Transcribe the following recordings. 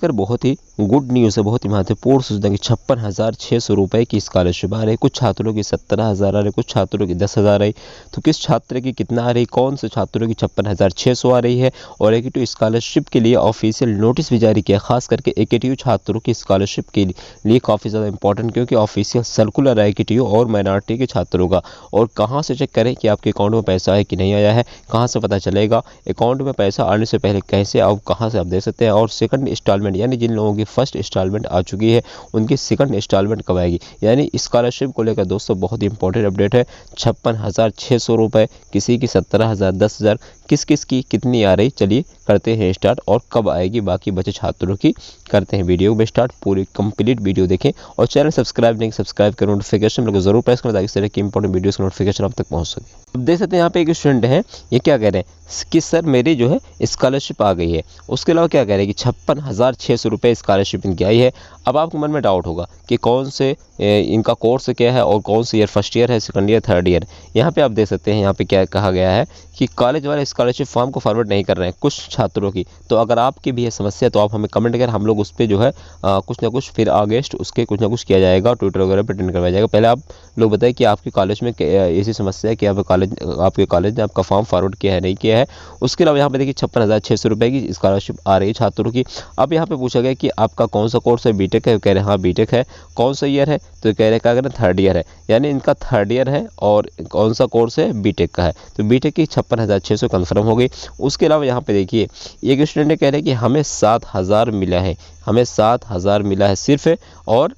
लेकर बहुत ही good news है, बहुत ही महत्वपूर्ण सूचना कि 56,600 रुपये की स्कॉलरशिप आ रही है। कुछ छात्रों की 17,000 आ रही है, कुछ छात्रों की 10,000 आ रही। तो किस छात्र की कितना आ रही, कौन से छात्रों की 56,600 आ रही है। और AKTU स्कॉलरशिप के लिए ऑफिशियल नोटिस भी जारी किया, खास करके AKTU छात्रों की स्कॉलरशिप के लिए काफ़ी ज़्यादा इंपॉर्टेंट, क्योंकि ऑफिशियल सर्कुलर है AKTU और माइनॉरिटी के छात्रों का। और कहाँ से चेक करें कि आपके अकाउंट में पैसा है कि नहीं आया है, कहाँ से पता चलेगा। अकाउंट में पैसा आने से पहले कैसे आप कहाँ से आप दे सकते हैं। और सेकंड इंस्टॉलमेंट यानी जिन लोगों की फर्स्ट इंस्टॉलमेंट आ चुकी है उनकी सेकंड इंस्टॉलमेंट कब आएगी। यानी स्कॉलरशिप को लेकर दोस्तों बहुत ही इंपॉर्टेंट अपडेट है। 56,600 रुपये, किसी की 17,000, 10,000, किस किस की कितनी आ रही, चलिए करते हैं स्टार्ट। और कब आएगी बाकी बचे छात्रों की, करते हैं वीडियो में स्टार्ट। पूरी कंप्लीट वीडियो देखें और चैनल सब्सक्राइब नहीं सब्सक्राइब करें, नोटिफिकेशन को जरूर प्रेस करें ताकि इस तरह की इंपॉर्टेंट वीडियोस का नोटिफिकेशन आप तक पहुंच सके। अब देख सकते हैं यहाँ पे एक स्टूडेंट है, ये क्या कह रहे हैं कि सर मेरी जो है स्कॉलरशिप आ गई है। उसके अलावा क्या कह रहे हैं कि 56,600 रुपये स्कॉलरशिप इनकी आई है। अब आपके मन में डाउट होगा कि कौन से इनका कोर्स क्या है और कौन से ईयर, फर्स्ट ईयर है, सेकंड ईयर, थर्ड ईयर। यहाँ पे आप देख सकते हैं, यहाँ पे क्या कहा गया है कि कॉलेज वाले स्कॉलरशिप फॉर्म को फॉरवर्ड नहीं कर रहे हैं कुछ छात्रों की। तो अगर आपकी भी है समस्या तो आप हमें कमेंट करें, हम लोग उस पर जो है कुछ ना कुछ फिर अगेंस्ट उसके कुछ ना कुछ किया जाएगा, ट्विटर वगैरह पर अटेंड करवाया जाएगा। पहले आप लोग बताएं कि आपके कॉलेज में ऐसी समस्या है कि आपके कॉलेज ने आपका फॉर्म फॉरवर्ड किया है, नहीं किया है। उसके अलावा यहाँ पे देखिए 56,600 रुपये की स्कॉलरशिप आ रही है छात्रों की। अब यहाँ पे पूछा गया कि आपका कौन सा कोर्स है, बीटेक है, कह रहे हैं हाँ बीटेक है। कौन सा ईयर है, तो कह रहे हैं क्या कह रहे हैं थर्ड ईयर है, यानी इनका थर्ड ईयर है। और कौन सा कोर्स है, बीटेक का है, तो बीटेक की 56,600 कन्फर्म हो गई। उसके अलावा यहाँ पे देखिए एक स्टूडेंट ने कह रहे हैं कि हमें 7,000 मिला है, हमें 7,000 मिला है सिर्फ, और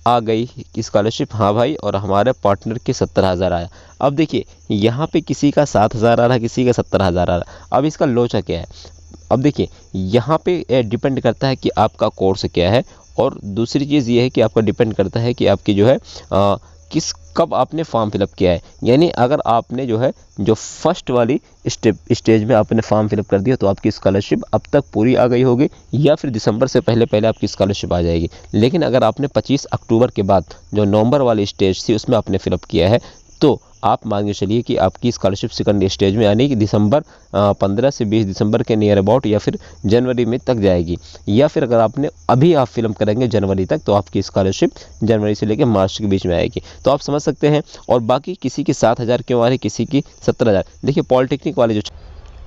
आ गई स्कॉलरशिप। हाँ भाई, और हमारे पार्टनर के 17,000 आया। अब देखिए यहाँ पे किसी का 7,000 आ रहा है, किसी का 17,000 आ रहा है। अब इसका लोचा क्या है, अब देखिए यहाँ पे डिपेंड करता है कि आपका कोर्स क्या है। और दूसरी चीज़ ये है कि आपका डिपेंड करता है कि आपकी जो है किस कब आपने फॉर्म फिलअप किया है। यानी अगर आपने जो है जो फर्स्ट वाली स्टेज में आपने फॉर्म फिलअप कर दिया तो आपकी स्कॉलरशिप अब तक पूरी आ गई होगी, या फिर दिसंबर से पहले पहले आपकी स्कॉलरशिप आ जाएगी। लेकिन अगर आपने 25 अक्टूबर के बाद जो नवंबर वाली स्टेज थी उसमें आपने फिलअप किया है तो आप मान के चलिए कि आपकी स्कॉलरशिप सेकंड स्टेज में यानी कि दिसंबर 15 से 20 दिसंबर के नियर अबाउट या फिर जनवरी में तक जाएगी। या फिर अगर आपने अभी आप फिल्म करेंगे जनवरी तक तो आपकी स्कॉलरशिप जनवरी से लेकर मार्च के बीच में आएगी। तो आप समझ सकते हैं। और बाकी किसी की 7,000 क्यों आ रही, किसी की 17,000। देखिए पॉलिटेक्निक वाले जो,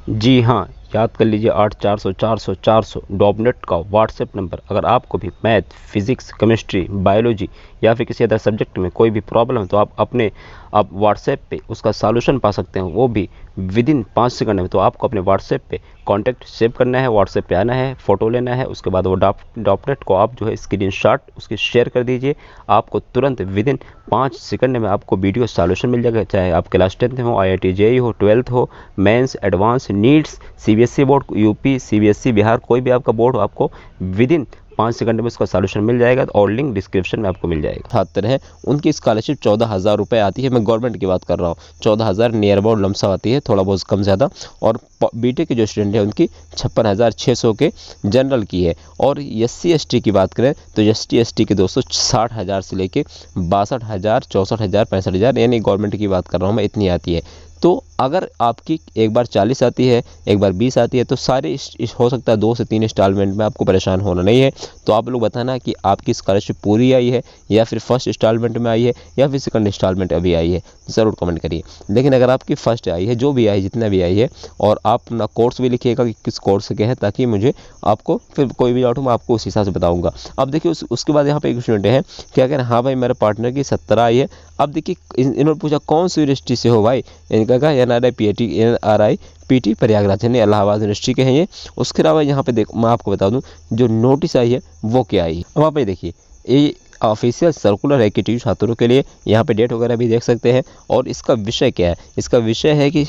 जी हाँ, याद कर लीजिए 8400 डॉपनेट का व्हाट्सएप नंबर। अगर आपको भी मैथ, फिजिक्स, केमिस्ट्री, बायोलॉजी या फिर किसी अदर सब्जेक्ट में कोई भी प्रॉब्लम है तो आप व्हाट्सएप पे उसका सॉल्यूशन पा सकते हैं, वो भी विद इन 5 सेकंड में। तो आपको अपने व्हाट्सएप पे कॉन्टैक्ट सेव करना है, व्हाट्सएप पे आना है, फ़ोटो लेना है, उसके बाद वो डॉपनेट को आप जो है स्क्रीनशॉट उसकी शेयर कर दीजिए। आपको तुरंत विद इन 5 सेकंड में आपको वीडियो सॉल्यूशन मिल जाएगा। चाहे आप क्लास 10th हो, IIT JEE हो, 12th हो, mains, advance, NEETs, CBSE board, UP, CBSE Bihar, कोई भी आपका बोर्ड हो, आपको विद इन 5 सेकंड में उसका सॉल्यूशन मिल जाएगा। और लिंक डिस्क्रिप्शन में आपको मिल जाएगा। छात्र हैं उनकी स्कॉलरशिप 14,000 रुपये आती है। मैं गवर्नमेंट की बात कर रहा हूँ, 14,000 नियर अबाउट लमसम आती है, थोड़ा बहुत कम ज़्यादा। और बीटेक के जो स्टूडेंट हैं उनकी 56,600 के जनरल की है। और SC ST की बात करें तो ST ST के दोस्तों 60,000 से लेके 62,000, 64,000, 65,000, यानी गवर्नमेंट की बात कर रहा हूँ मैं, इतनी आती है। तो अगर आपकी एक बार 40 आती है, एक बार 20 आती है, तो सारे हो सकता है 2 से 3 इंस्टॉलमेंट में आपको परेशान होना नहीं है। तो आप लोग बताना कि आपकी स्कॉलरशिप पूरी आई है या फिर फर्स्ट इंस्टॉलमेंट में आई है या फिर सेकंड इंस्टॉलमेंट अभी आई है, ज़रूर कमेंट करिए। लेकिन अगर आपकी फर्स्ट आई है, जो भी आई, जितना भी आई है, और आप अपना कोर्स भी लिखिएगा कि किस कोर्स के है, ताकि मुझे आपको फिर कोई भी डाउट हो मैं आपको उस हिसाब से बताऊँगा। अब देखिए उसके बाद यहाँ पर एक स्टूडेंट है, क्या कह रहे हैं, हाँ भाई मेरे पार्टनर की 17 आई है। अब देखिए इन्होंने पूछा कौन सी यूनिवर्सिटी से हो भाई, इनका कहा NRI PT प्रयागराज, यानी इलाहाबाद यूनिवर्सिटी के हैं ये। उसके अलावा यहाँ पे देख मैं आपको बता दूं जो नोटिस आई है वो क्या आई है। अब आप देखिए ये ऑफिशियल सर्कुलर है AKTU छात्रों के लिए, यहाँ पे डेट वगैरह भी देख सकते हैं। और इसका विषय क्या है, इसका विषय है कि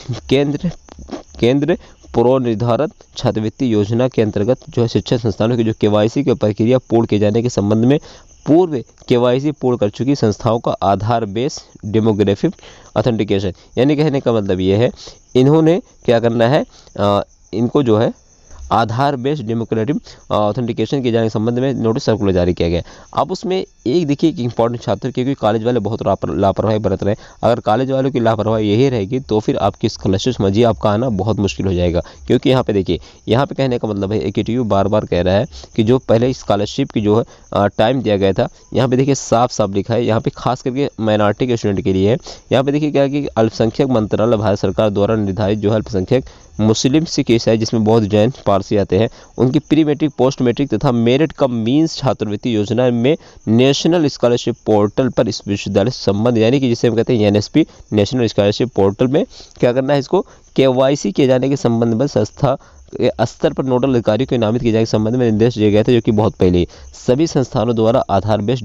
केंद्र पूर्व निर्धारित छात्रवृत्ति योजना के अंतर्गत जो है शिक्षण संस्थानों की जो KYC की प्रक्रिया पूर्ण किए जाने के संबंध में पूर्व KYC पूर्ण कर चुकी संस्थाओं का आधार बेस डेमोग्राफिक ऑथेंटिकेशन। यानी कहने का मतलब ये है, इन्होंने क्या करना है, इनको जो है आधार बेस्ड डेमोक्रेटिक ऑथेंटिकेशन किए जाने के संबंध में नोटिस सर्कुलर जारी किया गया। अब उसमें एक देखिए कि इंपॉर्टेंट छात्र, क्योंकि कॉलेज वाले बहुत लापरवाही बरत रहे हैं। अगर कॉलेज वालों की लापरवाही यही रहेगी तो फिर आपकी स्कॉलरशिप समझिए आपका आना बहुत मुश्किल हो जाएगा। क्योंकि यहाँ पे देखिए, यहाँ पे कहने का मतलब है AKTU बार बार कह रहा है कि जो पहले स्कॉलरशिप की जो है टाइम दिया गया था, यहाँ पे देखिए साफ साफ लिखा है, यहाँ पे खास करके माइनॉरिटी के स्टूडेंट के लिए है। यहाँ पे देखिए क्या है कि अल्पसंख्यक मंत्रालय भारत सरकार द्वारा निर्धारित जो है अल्पसंख्यक मुस्लिम, सिख, ईसाई जिसमें बौद्ध, जैन, पारसी आते हैं, उनकी प्री मेट्रिक, पोस्ट मेट्रिक तथा मेरिट कम मीन्स छात्रवृत्ति योजना में नेशनल स्कॉलरशिप पोर्टल पर इस विश्वविद्यालय से संबंध, यानी कि जिसे हम कहते हैं NSP, नेशनल स्कॉलरशिप पोर्टल में क्या करना है, इसको KYC किए जाने के संबंध में संस्था के स्तर पर नोडल अधिकारी को नामित किए जाने के संबंध में निर्देश दिए गए थे, जो कि बहुत पहले सभी संस्थानों द्वारा आधार बेस्ड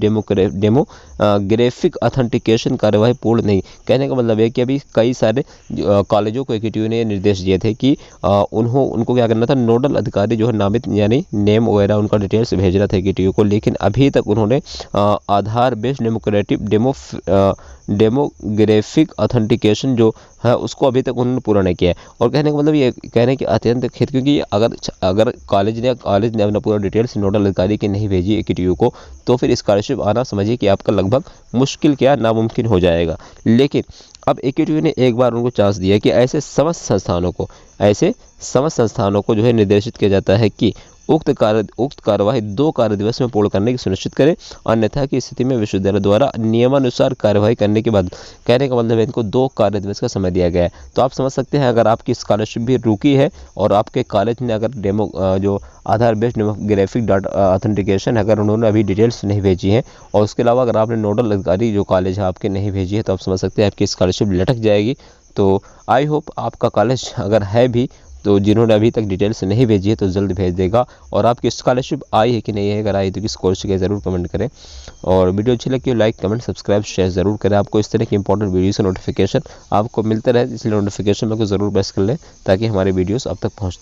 डेमोग्राफिक ऑथेंटिकेशन कार्यवाही पूर्ण नहीं। कहने का मतलब है कि अभी कई सारे कॉलेजों को AKTU ने निर्देश दिए थे कि उनको क्या करना था, नोडल अधिकारी जो है नामित, यानी नेम वगैरह उनका डिटेल्स भेजना था AKTU को, लेकिन अभी तक उन्होंने आधार बेस्ड डेमोग्राफिक ऑथेंटिकेशन जो है उसको अभी तक उन्होंने पूरा नहीं किया है। और कहने का मतलब ये कहने की अत्यंत खेद, क्योंकि अगर कॉलेज ने अपना पूरा डिटेल्स नोडल अधिकारी की नहीं भेजी AKTU को, तो फिर स्कॉलरशिप आना समझिए कि आपका लगभग मुश्किल क्या नामुमकिन हो जाएगा। लेकिन अब AKTU ने एक बार उनको चांस दिया कि ऐसे समस्त संस्थानों को जो है निर्देशित किया जाता है कि उक्त कार्यवाही 2 कार्य दिवस में पूर्ण करने की सुनिश्चित करें, अन्यथा की स्थिति में विश्वविद्यालय द्वारा नियमानुसार कार्यवाही करने के बाद, कहने का मतलब है इनको 2 कार्य दिवस का समय दिया गया है। तो आप समझ सकते हैं, अगर आपकी स्कॉलरशिप भी रुकी है और आपके कॉलेज ने अगर जो आधार बेस्ड डेमोग्राफिक ऑथेंटिकेशन अगर उन्होंने अभी डिटेल्स नहीं भेजी हैं, और उसके अलावा अगर आपने नोडल अधिकारी जो कॉलेज है आपके नहीं भेजी है, तो आप समझ सकते हैं आपकी स्कॉलरशिप लटक जाएगी। तो आई होप आपका कॉलेज अगर है भी, तो जिन्होंने अभी तक डिटेल्स नहीं भेजी है तो जल्द भेज देगा। और आपकी स्कॉलरशिप आई है कि नहीं है, अगर आई तो किस कोर्स के ज़रूर कमेंट करें। और वीडियो अच्छी लगी हो लाइक, कमेंट, सब्सक्राइब, शेयर ज़रूर करें। आपको इस तरह की इंपॉर्टेंट वीडियोस का नोटिफिकेशन आपको मिलते रहे, इसलिए नोटिफिकेशन में को ज़रूर प्रेस कर लें ताकि हमारे वीडियोस अब तक पहुँच